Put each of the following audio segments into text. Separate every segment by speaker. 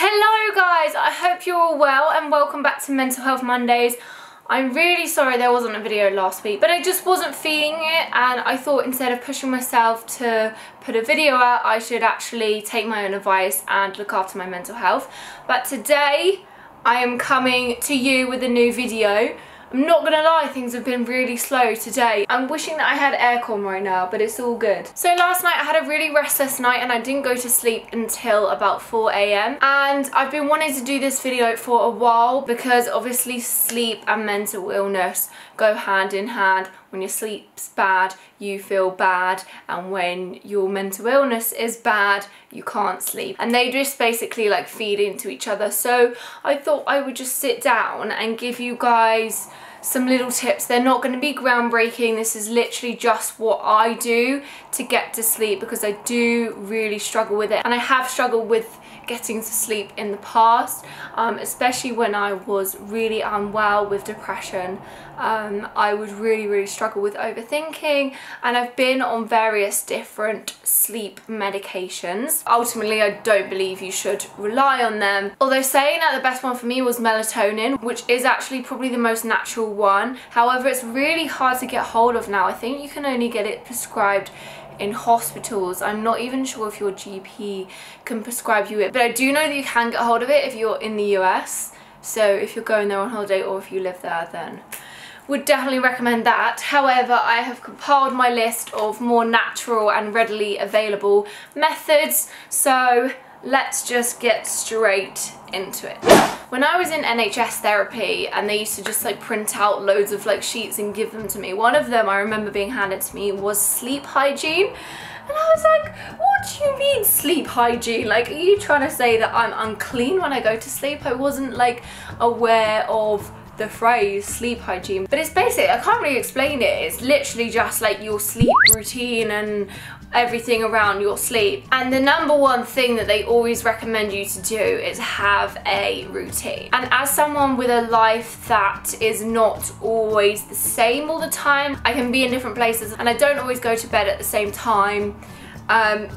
Speaker 1: Hello guys, I hope you're all well and welcome back to Mental Health Mondays. I'm really sorry there wasn't a video last week, but I just wasn't feeling it, and I thought instead of pushing myself to put a video out, I should actually take my own advice and look after my mental health. But today I am coming to you with a new video. I'm not gonna lie, things have been really slow today. I'm wishing that I had aircon right now, but it's all good. So last night I had a really restless night and I didn't go to sleep until about 4 AM. And I've been wanting to do this video for a while because obviously sleep and mental illness go hand in hand. When your sleep's bad, you feel bad, and when your mental illness is bad, you can't sleep. And they just basically like feed into each other. So I thought I would just sit down and give you guys some little tips. They're not going to be groundbreaking. This is literally just what I do to get to sleep, because I do really struggle with it, and I have struggled with getting to sleep in the past, especially when I was really unwell with depression. I would really struggle with overthinking, and I've been on various different sleep medications. Ultimately, I don't believe you should rely on them, although saying that, the best one for me was melatonin, which is actually probably the most natural one. However, it's really hard to get hold of now. I think you can only get it prescribed in hospitals. I'm not even sure if your GP can prescribe you it, but I do know that you can get hold of it if you're in the US. So if you're going there on holiday or if you live there, then would definitely recommend that. However, I have compiled my list of more natural and readily available methods, so let's just get straight into it. When I was in NHS therapy and they used to just like print out loads of like sheets and give them to me, one of them I remember being handed to me was sleep hygiene. And I was like, what do you mean sleep hygiene? Like, are you trying to say that I'm unclean when I go to sleep? I wasn't like aware of the phrase sleep hygiene, but it's basic. I can't really explain it. It's literally just like your sleep routine and everything around your sleep. And the number one thing that they always recommend you to do is have a routine. And as someone with a life that is not always the same all the time, I can be in different places and I don't always go to bed at the same time.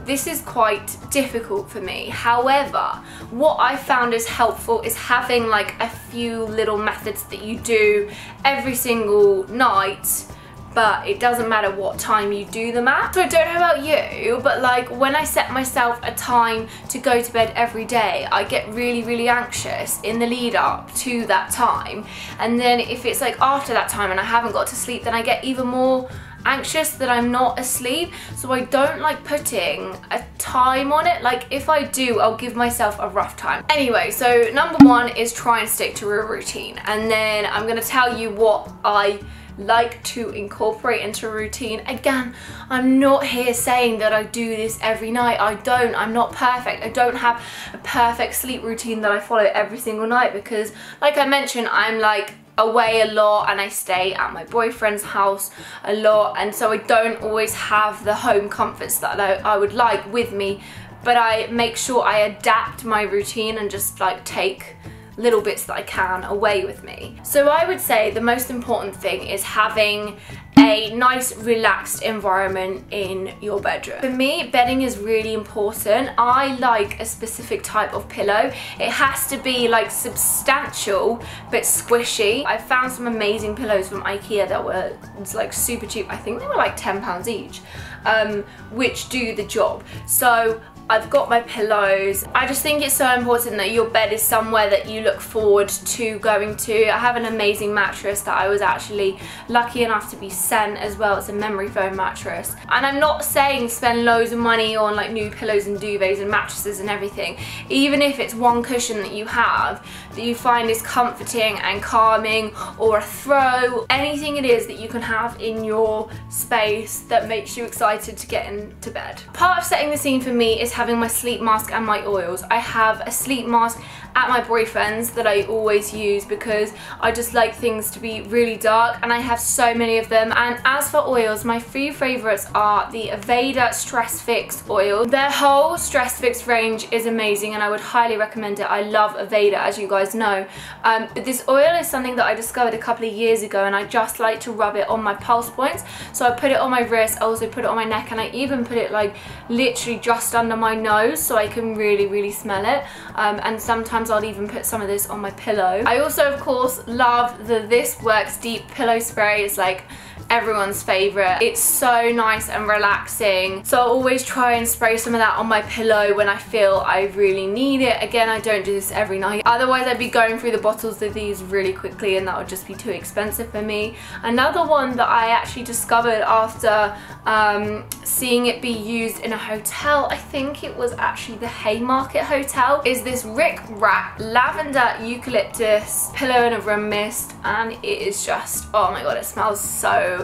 Speaker 1: This is quite difficult for me. However, what I found is helpful is having like a few little methods that you do every single night, but it doesn't matter what time you do them at. So I don't know about you, but like when I set myself a time to go to bed every day, I get really anxious in the lead up to that time. And then if it's like after that time and I haven't got to sleep, then I get even more anxious that I'm not asleep. So I don't like putting a time on it. Like if I do, I'll give myself a rough time. Anyway, so number one is try and stick to a routine, and then I'm gonna tell you what I like to incorporate into a routine. Again, I'm not here saying that I do this every night. I'm not perfect. I don't have a perfect sleep routine that I follow every single night, because like I mentioned, I'm like away a lot and I stay at my boyfriend's house a lot, and so I don't always have the home comforts that I would like with me, but I make sure I adapt my routine and just like take little bits that I can away with me. So I would say the most important thing is having a nice relaxed environment in your bedroom. For me, bedding is really important. I like a specific type of pillow. It has to be like substantial but squishy. I found some amazing pillows from IKEA that were like super cheap. I think they were like £10 each, which do the job. So I've got my pillows. I just think it's so important that your bed is somewhere that you look forward to going to. I have an amazing mattress that I was actually lucky enough to be sent as well. It's a memory foam mattress. And I'm not saying spend loads of money on like new pillows and duvets and mattresses and everything. Even if it's one cushion that you have that you find is comforting and calming, or a throw, anything it is that you can have in your space that makes you excited to get into bed. Part of setting the scene for me is having my sleep mask and my oils. I have a sleep mask at my boyfriend's that I always use because I just like things to be really dark, and I have so many of them. And as for oils, my three favourites are the Aveda Stress Fix oil. Their whole Stress Fix range is amazing and I would highly recommend it. I love Aveda, as you guys know, but this oil is something that I discovered a couple of years ago, and I just like to rub it on my pulse points. So I put it on my wrist, I also put it on my neck, and I even put it like literally just under my nose so I can really smell it, and sometimes I'll even put some of this on my pillow. I also of course love the This Works Deep pillow spray. It's like everyone's favorite. It's so nice and relaxing, so I always try and spray some of that on my pillow when I feel I really need it. Again, I don't do this every night, otherwise I'd be going through the bottles of these really quickly and that would just be too expensive for me. Another one that I actually discovered after seeing it be used in a hotel, I think it was actually the Haymarket Hotel, is this Rick Rack Lavender Eucalyptus Pillow in a Room Mist, and it is just, oh my god, it smells so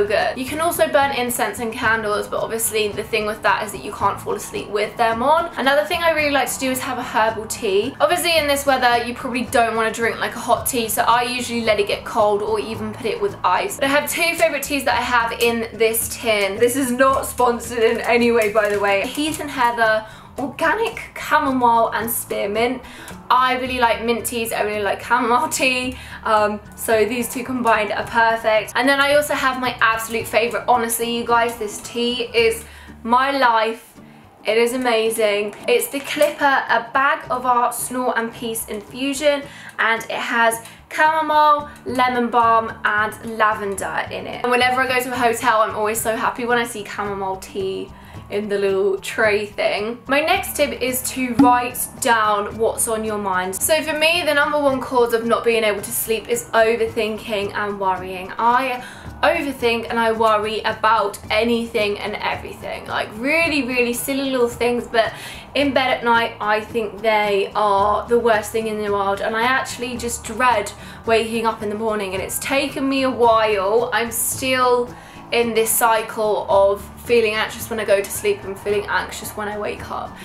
Speaker 1: good. You can also burn incense and candles, but obviously the thing with that is that you can't fall asleep with them on. Another thing I really like to do is have a herbal tea. Obviously in this weather you probably don't want to drink like a hot tea, so I usually let it get cold or even put it with ice. But I have two favourite teas that I have in this tin. This is not sponsored in any way, by the way. Heath and Heather Organic Chamomile and Spearmint. I really like mint teas, I really like chamomile tea, so these two combined are perfect. And then I also have my absolute favourite. Honestly, you guys, this tea is my life. It is amazing. It's the Clipper, a bag of art, snore and peace infusion, and it has chamomile, lemon balm and lavender in it. And whenever I go to a hotel, I'm always so happy when I see chamomile tea in the little tray thing. My next tip is to write down what's on your mind. So for me, the number one cause of not being able to sleep is overthinking and worrying. I overthink and I worry about anything and everything, like really silly little things, but in bed at night I think they are the worst thing in the world, and I actually just dread waking up in the morning, and it's taken me a while. I'm still in this cycle of feeling anxious when I go to sleep and feeling anxious when I wake up.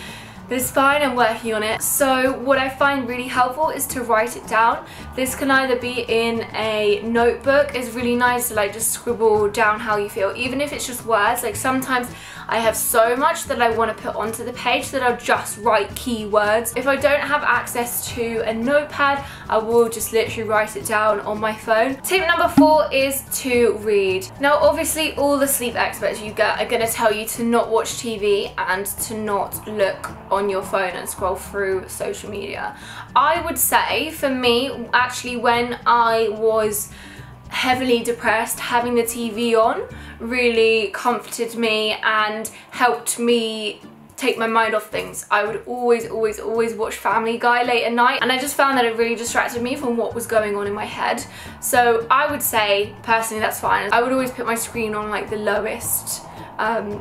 Speaker 1: But it's fine, I'm working on it. So what I find really helpful is to write it down. This can either be in a notebook. It's really nice to like just scribble down how you feel, even if it's just words. Like sometimes I have so much that I want to put onto the page that I'll just write keywords. If I don't have access to a notepad, I will just literally write it down on my phone. Tip number 4 is to read. Now obviously all the sleep experts you get are going to tell you to not watch TV and to not look on your phone and scroll through social media. I would say for me, actually, when I was heavily depressed, having the TV on really comforted me and helped me take my mind off things. I would always watch Family Guy late at night, and I just found that it really distracted me from what was going on in my head. So I would say personally that's fine. I would always put my screen on like the lowest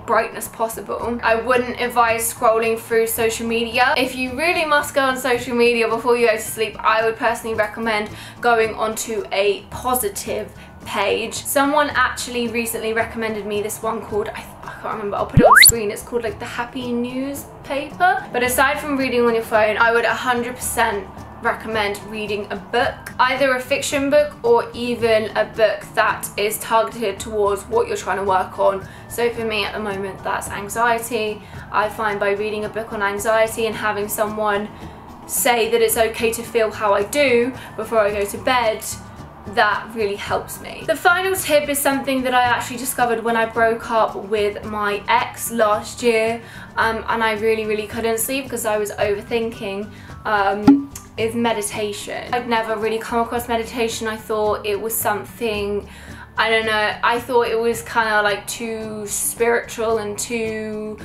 Speaker 1: brightness possible. I wouldn't advise scrolling through social media. If you really must go on social media before you go to sleep, I would personally recommend going onto a positive page. Someone actually recently recommended me this one called, I can't remember, I'll put it on the screen, it's called like the Happy Newspaper. But aside from reading on your phone, I would 100% recommend reading a book, either a fiction book or even a book that is targeted towards what you're trying to work on. So for me at the moment that's anxiety. I find by reading a book on anxiety and having someone say that it's okay to feel how I do before I go to bed, that really helps me. The final tip is something that I actually discovered when I broke up with my ex last year, and I really couldn't sleep because I was overthinking, is meditation. I'd never really come across meditation. I thought it was something, I don't know, I thought it was kind of like too spiritual and too,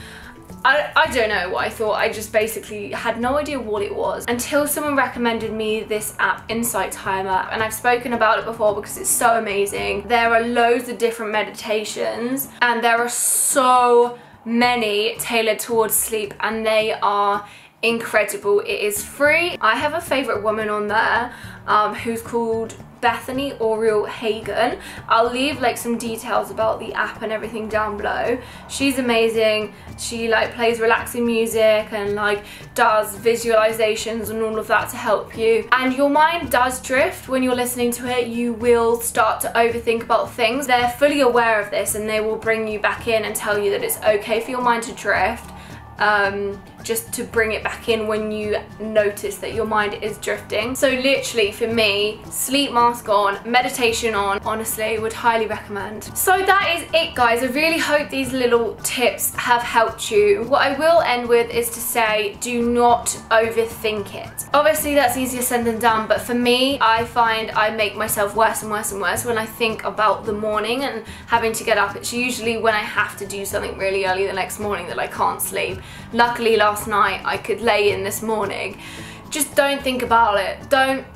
Speaker 1: I don't know what I thought. I just basically had no idea what it was until someone recommended me this app, Insight Timer, and I've spoken about it before because it's so amazing. There are loads of different meditations and there are so many tailored towards sleep, and they are incredible. It is free. I have a favourite woman on there who's called Bethany Oriel Hagen. I'll leave like some details about the app and everything down below. She's amazing. She like plays relaxing music and like does visualizations and all of that to help you. And your mind does drift when you're listening to it. You will start to overthink about things. They're fully aware of this and they will bring you back in and tell you that it's okay for your mind to drift. just to bring it back in when you notice that your mind is drifting. So literally for me, sleep mask on, meditation on, honestly would highly recommend. So that is it guys. I really hope these little tips have helped you. What I will end with is to say, do not overthink it. Obviously that's easier said than done, but for me, I find I make myself worse and worse and worse when I think about the morning and having to get up. It's usually when I have to do something really early the next morning that I can't sleep. Luckily last night I could lay in this morning. Just don't think about it. Don't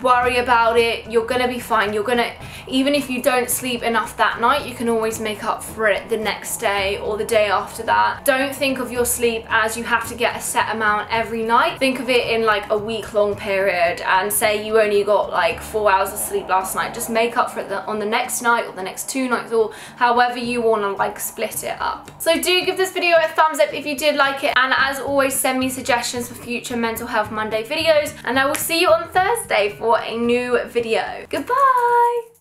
Speaker 1: worry about it. You're gonna be fine. You're gonna, even if you don't sleep enough that night, you can always make up for it the next day or the day after that. Don't think of your sleep as you have to get a set amount every night. Think of it in like a week-long period, and say you only got like 4 hours of sleep last night. Just make up for it on the next night or the next 2 nights, or however you want to like split it up. So do give this video a thumbs up if you did like it, and as always, send me suggestions for future Mental Health Monday videos, and I will see you on Thursday for a new video. Goodbye!